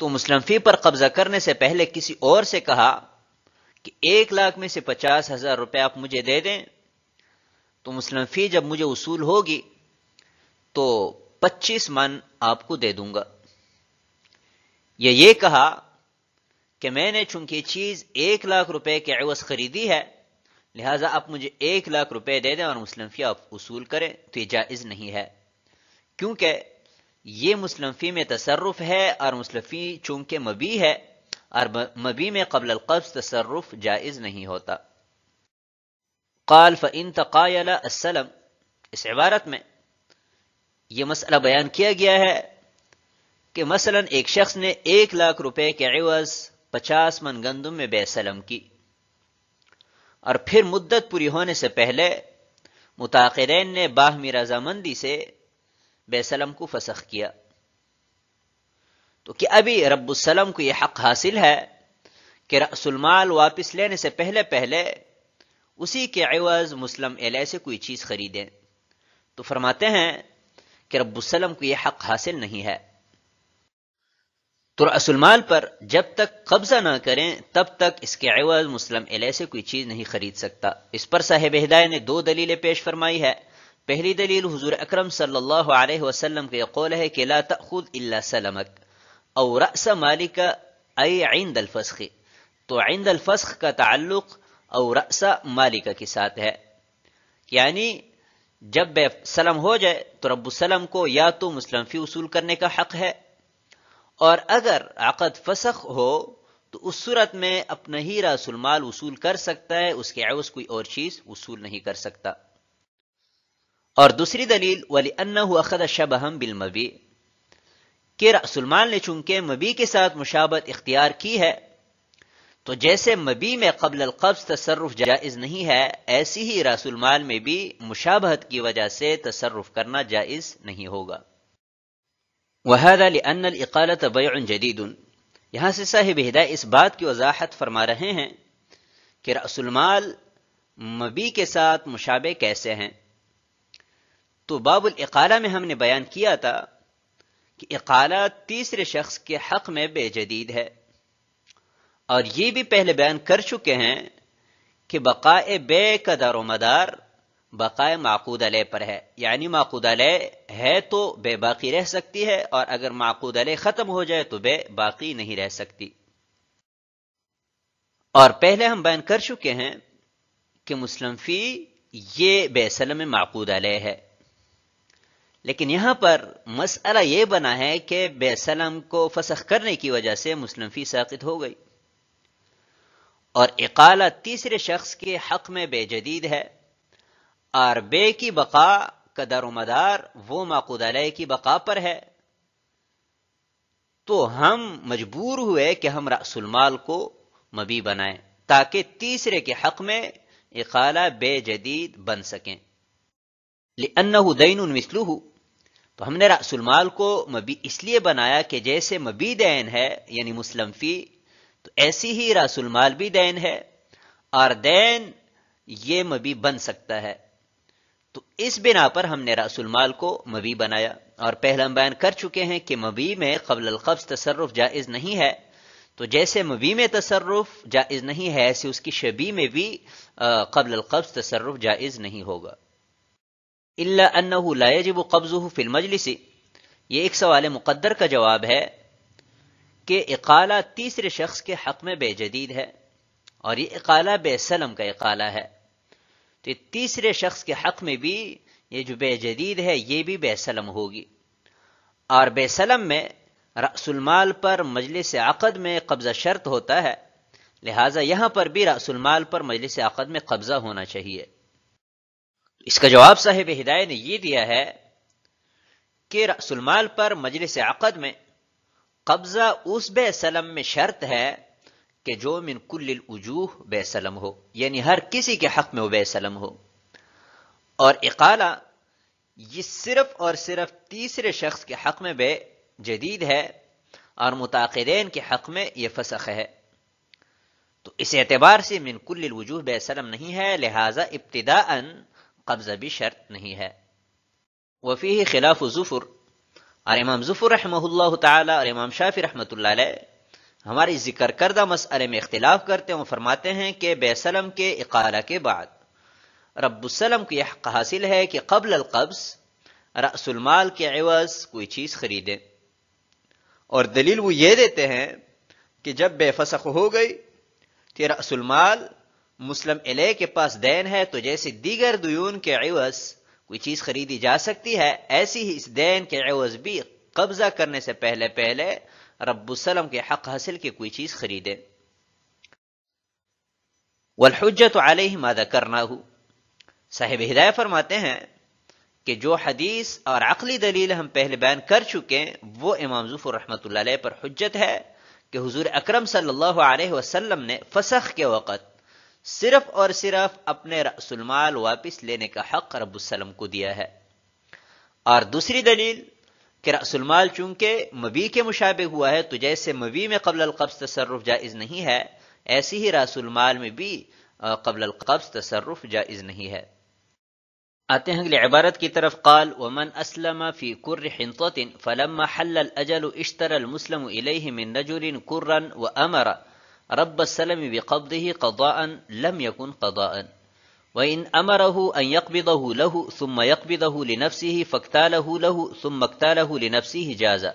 تو مسلم فی پر قبضہ کرنے سے پہلے کسی اور سے کہا کہ 1,00,000 میں سے 50,000 روپے آپ مجھے دے دیں، تو مسلم فی جب مجھے وصول ہوگی تو 25 من آپ کو دے دوں گا، یا یہ کہا کہ میں نے چونکہ یہ چیز 1,00,000 روپے کے عوض خریدی ہے لہٰذا آپ مجھے 1,00,000 روپے دے دیں اور مسلم فی آپ وصول کریں، تو یہ جائز نہیں ہے، کیونکہ یہ مسلم فی میں تصرف ہے اور مسلم فی چونکہ مبی ہے اور مبی میں قبل القبض تصرف جائز نہیں ہوتا۔ قال فإن تقایل السلم، اس عبارت میں یہ مسئلہ بیان کیا گیا ہے کہ مثلا ایک شخص نے 1,00,000 روپے کے عوض 50 من گندم میں بے سلم کی، اور پھر مدت پوری ہونے سے پہلے متعاقدین نے باہمی رضامندی سے بے سلم کو فسخ کیا، تو کیا ابھی رب السلم کو یہ حق حاصل ہے کہ رأس المال واپس لینے سے پہلے پہلے اسی کے عوض مسلم علیہ سے کوئی چیز خریدیں؟ تو فرماتے ہیں کہ رب السلم کو یہ حق حاصل نہیں ہے، تو رأس المال پر جب تک قبضہ نہ کریں تب تک اس کے عوض مسلم علیہ سے کوئی چیز نہیں خرید سکتا۔ اس پر صاحب ہدایہ نے 2 دلیلیں پیش فرمائی ہے۔ پہلی دلیل حضور اکرم صلی اللہ علیہ وسلم کا یہ قول ہے کہ لا تأخذ الا سلمک او رأس مالک ای عند الفسخ، تو عند الفسخ کا تعلق او رأس مالک کے ساتھ ہے، یعنی جب بے سلم ہو جائے تو رب السلم کو یا تو مسلم فی وصول کرنے کا حق ہے، اور اگر عقد فسخ ہو تو اس صورت میں اپنا ہی راس المال وصول کر سکتا ہے، اس کے عوض کوئی اور چیز وصول نہیں کر سکتا۔ اور دوسری دلیل وَلِأَنَّهُ أَخَذَ شَبَهًا بِالْمَبِيعِ، کہ رأس المال نے چونکہ مبی کے ساتھ مشابہت اختیار کی ہے، تو جیسے مبی میں قبل القبض تصرف جائز نہیں ہے، ایسی ہی راس المال میں بھی مشابہت کی وجہ سے تصرف کرنا جائز نہیں ہوگا۔ وَهَذَا لِأَنَّ الْإِقَالَةَ بَيْعٌ جَدِيدٌ، یہاں سے صاحب ہدایہ اس بات کی وضاحت فرما رہے ہیں کہ رأس المال مبی کے ساتھ مشابہ کیسے ہیں۔ تو باب الاقالہ میں ہم نے بیان کیا تھا کہ اقالہ تیسرے شخص کے حق میں بے جدید ہے، اور یہ بھی پہلے بیان کر چکے ہیں کہ بقائے بے کا دار و مدار بقائے معقود علیہ پر ہے، یعنی معقود علیہ ہے تو بے باقی رہ سکتی ہے، اور اگر معقود علیہ ختم ہو جائے تو بے باقی نہیں رہ سکتی۔ اور پہلے ہم بیان کر چکے ہیں کہ مسلم فی یہ بے سلم معقود علیہ ہے، لیکن یہاں پر مسئلہ یہ بنا ہے کہ بے سلم کو فسخ کرنے کی وجہ سے مسلم فی ساقط ہو گئی، اور اقالہ تیسرے شخص کے حق میں بے جدید ہے، اور بے کی بقا کا دار و مدار وہ معقود علیہ کی بقا پر ہے، تو ہم مجبور ہوئے کہ ہم رأس المال کو مبی بنائیں تاکہ تیسرے کے حق میں اقالہ بے جدید بن سکیں۔ لأنه دین مثلہ، تو ہم نے رأس المال کو مبی اس لیے بنایا کہ جیسے مبی دین ہے یعنی مسلم فی، تو ایسی ہی رأس المال بھی دین ہے، اور دین یہ مبی بن سکتا ہے، تو اس بنا پر ہم نے رأس المال کو مبی بنایا۔ اور پہلے ہم بیان کر چکے ہیں کہ مبی میں قبل القبض تصرف جائز نہیں ہے، تو جیسے مبی میں تصرف جائز نہیں ہے ایسے اس کی شبیہ میں بھی قبل القبض تصرف جائز نہیں ہوگا۔ الا انه لا يجب قبضه في المجلس، یہ ایک سوال مقدر کا جواب ہے کہ اقالہ تیسرے شخص کے حق میں بے جدید ہے، اور یہ اقالہ بے سلم کا اقالہ ہے، تو تیسرے شخص کے حق میں بھی یہ جو بے جدید ہے یہ بھی بے سلم ہوگی، اور بے سلم میں رأس المال پر مجلس عقد میں قبضہ شرط ہوتا ہے، لہٰذا یہاں پر بھی رأس المال پر مجلس عقد میں قبضہ ہونا چاہیے۔ اس کا جواب صاحب ہدایہ نے یہ دیا ہے کہ رأس المال پر مجلس عقد میں قبضہ اس بے سلم میں شرط ہے کہ جو من کل الوجوہ بے سلم ہو، یعنی ہر کسی کے حق میں وہ بے سلم ہو، اور اقالہ یہ صرف اور صرف تیسرے شخص کے حق میں بے جدید ہے، اور متعاقدین کے حق میں یہ فسخ ہے، تو اس اعتبار سے من کل الوجوہ بے سلم نہیں ہے، لہذا ابتداءً قبضہ بھی شرط نہیں ہے۔ وفیہ خلاف ظفر، اور امام ظفر رحمہ اللہ تعالی اور امام شافعی رحمۃ اللہ علیہ ہماری ذکر کردہ مسئلے میں اختلاف کرتے ہیں، وہ فرماتے ہیں کہ بے سلم کے اقالہ کے بعد رب السلم کو یہ حق حاصل ہے کہ قبل القبض رأس المال کے عوض کوئی چیز خریدے، اور دلیل وہ یہ دیتے ہیں کہ جب بے فسخ ہو گئی کہ رأس المال مسلم علیہ کے پاس دین ہے، تو جیسے دیگر دیون کے عوض کوئی چیز خریدی جا سکتی ہے، ایسی ہی اس دین کے عوض بھی قبضہ کرنے سے پہلے رب السلم کے حق حاصل کے کوئی چیز خریدے۔ والحجت علیہ ما ذکرناہ، صاحب ہدایہ فرماتے ہیں کہ جو حدیث اور عقلی دلیل ہم پہلے بیان کر چکے وہ امام ظفر رحمۃ اللہ علیہ پر حجت ہے کہ حضور اکرم صلی اللہ علیہ وسلم نے فسخ کے وقت صرف اور صرف اپنے رأس المال واپس لینے کا حق رب السلم کو دیا ہے، اور دوسری دلیل کہ رأس المال چونکہ مبی کے مشابہ ہوا ہے، تو جیسے مبی میں قبل القبض تصرف جائز نہیں ہے، ایسی ہی رأس المال میں بھی قبل القبض تصرف جائز نہیں ہے۔ آتے ہیں اگلی عبارت کی طرف، قال ومن اسلم فی کر حنطۃ فلما حل الاجل اشترى المسلم الیہ من رجل کرا وامر رب السلم بقبضه قضاء لم يكن قضاء، وإن أمره أن يقبضه له ثم يقبضه لنفسه فاكتاله له ثم اكتاله لنفسه جاز،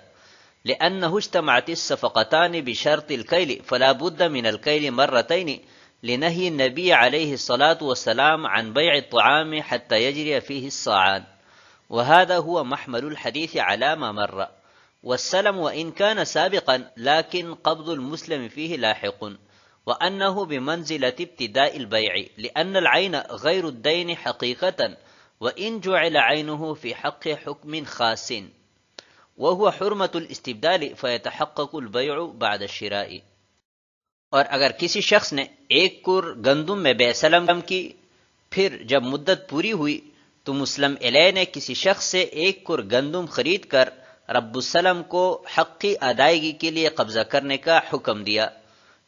لأنه اجتمعت الصفقتان بشرط الكيل فلا بد من الكيل مرتين لنهي النبي عليه الصلاة والسلام عن بيع الطعام حتى يجري فيه الصاعان، وهذا هو محمل الحديث على ما مر، والسلم وإن كان سابقا لكن قبض المسلم فيه لاحق، وأنه بمنزلة ابتداء البيع لأن العين غير الدين حقيقة، وإن جعل عينه في حق حكم خاص وهو حرمة الاستبدال فيتحقق البيع بعد الشراء۔ اور اگر کسی شخص نے ایک کر گندم میں بے سلم کی، پھر جب مدت پوری ہوئی تو مسلم علیہ نے کسی شخص سے ایک کر گندم خرید کر رب السلم کو حق کی ادائیگی کے لیے قبضہ کرنے کا حکم دیا،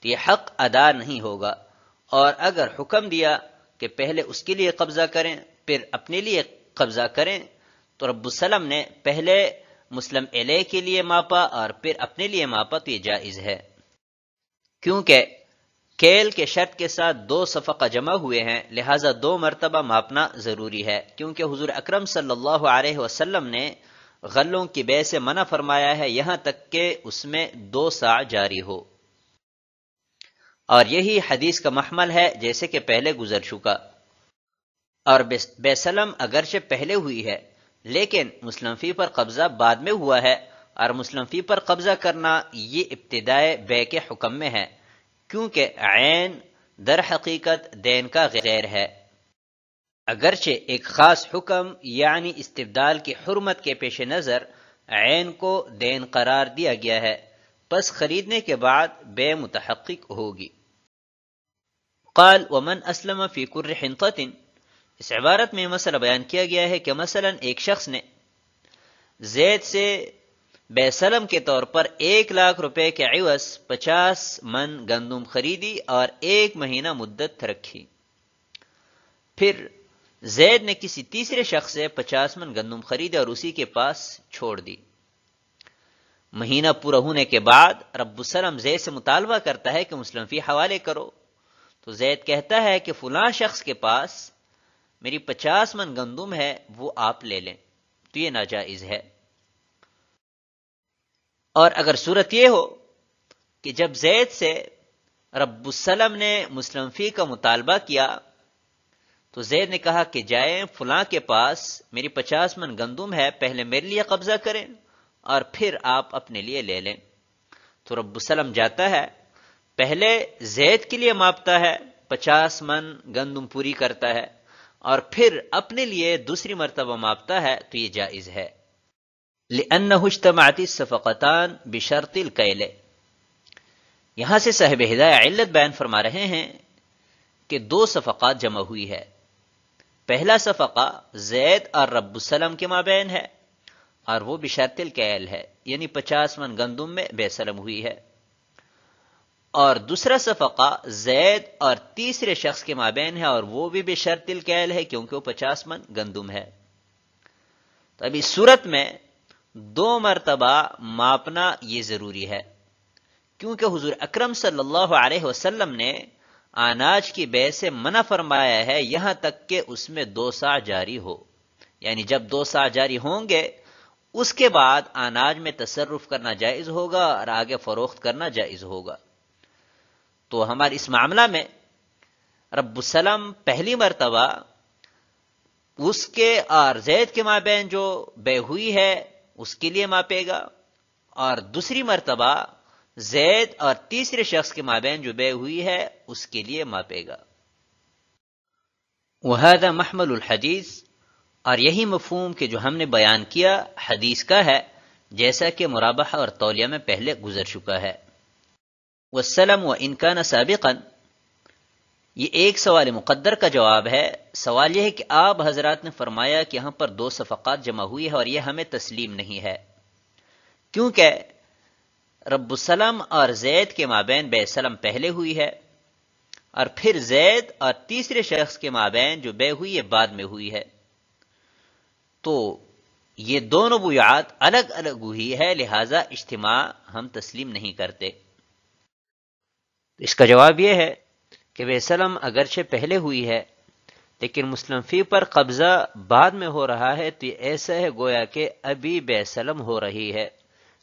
تو یہ حق ادا نہیں ہوگا، اور اگر حکم دیا کہ پہلے اس کے لیے قبضہ کریں پھر اپنے لیے قبضہ کریں، تو رب السلم نے پہلے مسلم علیہ کے لیے ماپا اور پھر اپنے لیے ماپا، تو یہ جائز ہے، کیونکہ کیل کے شرط کے ساتھ دو صفقہ جمع ہوئے ہیں، لہٰذا دو مرتبہ ماپنا ضروری ہے، کیونکہ حضور اکرم صلی اللہ علیہ وسلم نے غلوں کی بے سے منع فرمایا ہے یہاں تک کہ اس میں 2 صاع جاری ہو، اور یہی حدیث کا محمل ہے جیسے کہ پہلے گزر چکا۔ اور بے سلم اگرچہ پہلے ہوئی ہے لیکن مسلم فی پر قبضہ بعد میں ہوا ہے، اور مسلم فی پر قبضہ کرنا یہ ابتدائے بے کے حکم میں ہے، کیونکہ عین در حقیقت دین کا غیر ہے، اگرچہ ایک خاص حکم یعنی استبدال کی حرمت کے پیش نظر عین کو دین قرار دیا گیا ہے، پس خریدنے کے بعد بے متحقق ہوگی۔ قال ومن اسلم فی کر حنطۃ، اس عبارت میں مسئلہ بیان کیا گیا ہے کہ مثلا ایک شخص نے زید سے بے سلم کے طور پر 1,00,000 روپے کے عوض 50 من گندم خریدی اور 1 مہینہ مدت رکھی، پھر زید نے کسی تیسرے شخص سے 50 من گندم خریدی اور اسی کے پاس چھوڑ دی۔ مہینہ پورا ہونے کے بعد رب السلم زید سے مطالبہ کرتا ہے کہ مسلم فی حوالے کرو، تو زید کہتا ہے کہ فلاں شخص کے پاس میری 50 من گندم ہے، وہ آپ لے لیں، تو یہ ناجائز ہے۔ اور اگر صورت یہ ہو کہ جب زید سے رب السلم نے مسلم فی کا مطالبہ کیا تو زید نے کہا کہ جائیں فلاں کے پاس میری 50 من گندم ہے، پہلے میرے لیے قبضہ کریں اور پھر آپ اپنے لیے لے لیں، تو رب السلم جاتا ہے پہلے زید کے لیے ماپتا ہے، 50 من گندم پوری کرتا ہے اور پھر اپنے لیے دوسری مرتبہ ماپتا ہے، تو یہ جائز ہے۔ لأنه اجتمعت الصفقتان بشرط الکیل، یہاں سے صاحب ہدایہ علت بیان فرما رہے ہیں کہ 2 صفقات جمع ہوئی ہے، پہلا صفقہ زید اور رب السلم کے مابین ہے اور وہ بشرط الکیل ہے، یعنی 50 من گندم میں بے سلم ہوئی ہے، اور دوسرا صفقہ زید اور تیسرے شخص کے مابین ہے اور وہ بھی بشرط الکیل ہے کیونکہ وہ 50 من گندم ہے۔ تو اب اس صورت میں 2 مرتبہ ماپنا یہ ضروری ہے، کیونکہ حضور اکرم صلی اللہ علیہ وسلم نے اناج کی بے سے منع فرمایا ہے یہاں تک کہ اس میں 2 صاع جاری ہو، یعنی جب 2 صاع جاری ہوں گے اس کے بعد اناج میں تصرف کرنا جائز ہوگا اور آگے فروخت کرنا جائز ہوگا۔ تو ہمارے اس معاملہ میں رب السلام پہلی مرتبہ اس کے اور زید کے مابین جو بے ہوئی ہے اس کے لیے ماپے گا، اور دوسری مرتبہ زید اور تیسرے شخص کے مابین جو بے ہوئی ہے اس کے لیے ماپے گا۔ وَهَذَا مَحْمَلُ الْحَدِيث، اور یہی مفہوم کہ جو ہم نے بیان کیا حدیث کا ہے، جیسا کہ مرابحہ اور تولیہ میں پہلے گزر چکا ہے۔ وَالسَّلَمُ وَإِنْ كَانَ سَابِقًا، یہ ایک سوال مقدر کا جواب ہے۔ سوال یہ ہے کہ آپ حضرات نے فرمایا کہ یہاں پر 2 صفقات جمع ہوئی ہے اور یہ ہمیں تسلیم نہیں ہے، کیونکہ رب السلام اور زید کے مابین بے سلم پہلے ہوئی ہے، اور پھر زید اور تیسرے شخص کے مابین جو بے ہوئی ہے بعد میں ہوئی ہے، تو یہ دونوں بیعات الگ الگ ہوئی ہے، لہذا اجتماع ہم تسلیم نہیں کرتے۔ اس کا جواب یہ ہے کہ بے سلم اگرچہ پہلے ہوئی ہے لیکن مسلم فی پر قبضہ بعد میں ہو رہا ہے، تو یہ ایسا ہے گویا کہ ابھی بے سلم ہو رہی ہے،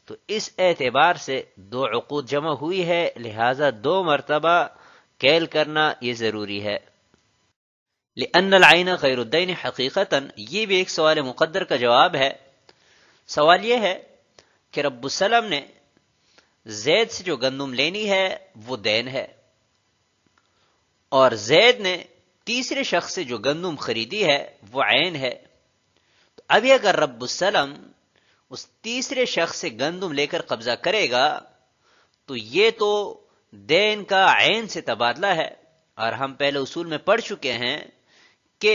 تو اس اعتبار سے 2 عقود جمع ہوئی ہے، لہذا 2 مرتبہ کیل کرنا یہ ضروری ہے۔ لأن العین غیر الدین حقیقتاً، یہ بھی ایک سوال مقدر کا جواب ہے۔ سوال یہ ہے کہ رب السلام نے زید سے جو گندم لینی ہے وہ دین ہے، اور زید نے تیسرے شخص سے جو گندم خریدی ہے وہ عین ہے۔ تو ابھی اگر رب السلام اس تیسرے شخص سے گندم لے کر قبضہ کرے گا تو یہ تو دین کا عین سے تبادلہ ہے، اور ہم پہلے اصول میں پڑھ چکے ہیں کہ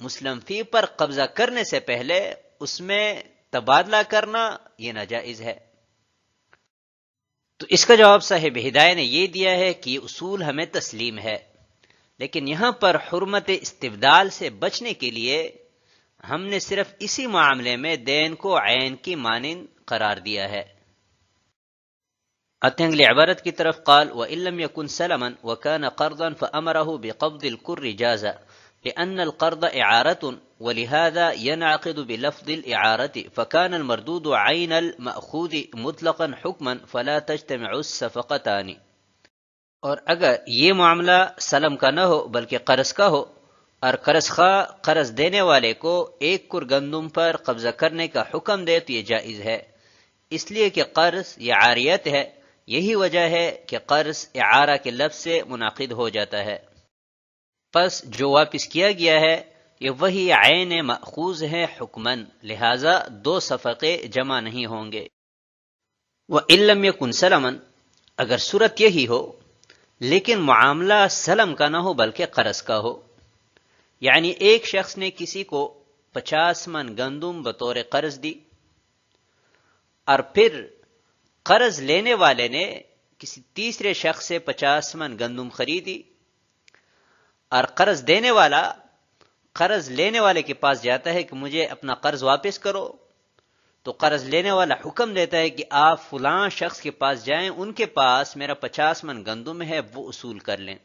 مسلم فی پر قبضہ کرنے سے پہلے اس میں تبادلہ کرنا یہ ناجائز ہے۔ تو اس کا جواب صاحب ہدایہ نے یہ دیا ہے کہ یہ اصول ہمیں تسلیم ہے، لیکن یہاں پر حرمت استبدال سے بچنے کے لیے ہم نے صرف اسی معاملے میں دین کو عین کی مانند قرار دیا ہے۔ آتے ہیں اگلی عبارت کی طرف۔ قال وَإِن لَّمْ يَكُنْ سَلَمًا وَكَانَ قَرْضًا فَأَمَرَهُ بِقَبْضِ الْكُرِّ جَازَ لأن القرض إعارة ولهذا ينعقد بلفظ الإعارة فكان المردود عين المأخوذ مطلقا حكما فلا تجتمع الصفقتان۔ اور اگر یہ معاملہ سلم کا نہ ہو بلکہ قرض کا ہو، اور قرض خواہ قرض دینے والے کو 1 کر گندم پر قبضہ کرنے کا حکم دے تو یہ جائز ہے، اس لیے کہ قرض یہ عاریت ہے، یہی وجہ ہے کہ قرض اعارہ کے لفظ سے منعقد ہو جاتا ہے۔ پس جو واپس کیا گیا ہے یہ وہی عین مأخوذ ہے حکمن، لہذا 2 صفقے جمع نہیں ہوں گے۔ وَإِن لَّمْ يَكُنْ سَلَمًا، اگر صورت یہی ہو لیکن معاملہ سلم کا نہ ہو بلکہ قرض کا ہو، یعنی ایک شخص نے کسی کو 50 من گندم بطور قرض دی، اور پھر قرض لینے والے نے کسی تیسرے شخص سے 50 من گندم خریدی، اور قرض دینے والا قرض لینے والے کے پاس جاتا ہے کہ مجھے اپنا قرض واپس کرو، تو قرض لینے والا حکم دیتا ہے کہ آپ فلاں شخص کے پاس جائیں، ان کے پاس میرا 50 من گندم ہے وہ اصول کر لیں،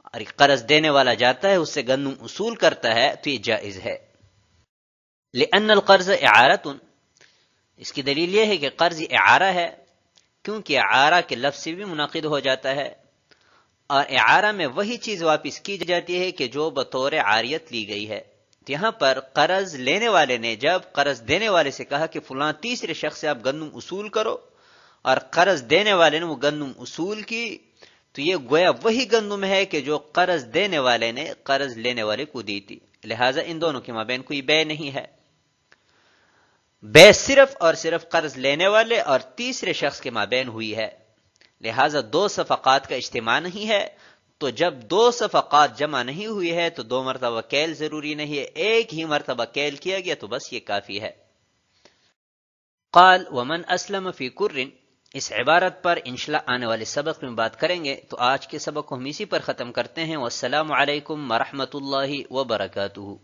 اور قرض دینے والا جاتا ہے اس سے گندم اصول کرتا ہے، تو یہ جائز ہے۔ لأن القرض اعارۃ، اس کی دلیل یہ ہے کہ قرض اعارہ ہے، کیونکہ اعارہ کے لفظ سے بھی منعقد ہو جاتا ہے، اور اعارہ میں وہی چیز واپس کی جاتی ہے کہ جو بطور عاریت لی گئی ہے۔ تو یہاں پر قرض لینے والے نے جب قرض دینے والے سے کہا کہ فلاں تیسرے شخص سے آپ گندم اصول کرو، اور قرض دینے والے نے وہ گندم اصول کی، تو یہ گویا وہی گندم ہے کہ جو قرض دینے والے نے قرض لینے والے کو دی تھی، لہٰذا ان دونوں کے مابین کوئی بے نہیں ہے۔ بے صرف اور صرف قرض لینے والے اور تیسرے شخص کے مابین ہوئی ہے، لہٰذا 2 صفقات کا اجتماع نہیں ہے۔ تو جب 2 صفقات جمع نہیں ہوئی ہے تو 2 مرتبہ کیل ضروری نہیں ہے، ایک ہی مرتبہ کیل کیا گیا تو بس یہ کافی ہے۔ قال ومن اسلم فی کر، اس عبارت پر انشاءاللہ آنے والے سبق میں بات کریں گے، تو آج کے سبق کو ہم اسی پر ختم کرتے ہیں۔ والسلام علیکم ورحمۃ اللہ وبرکاتہ۔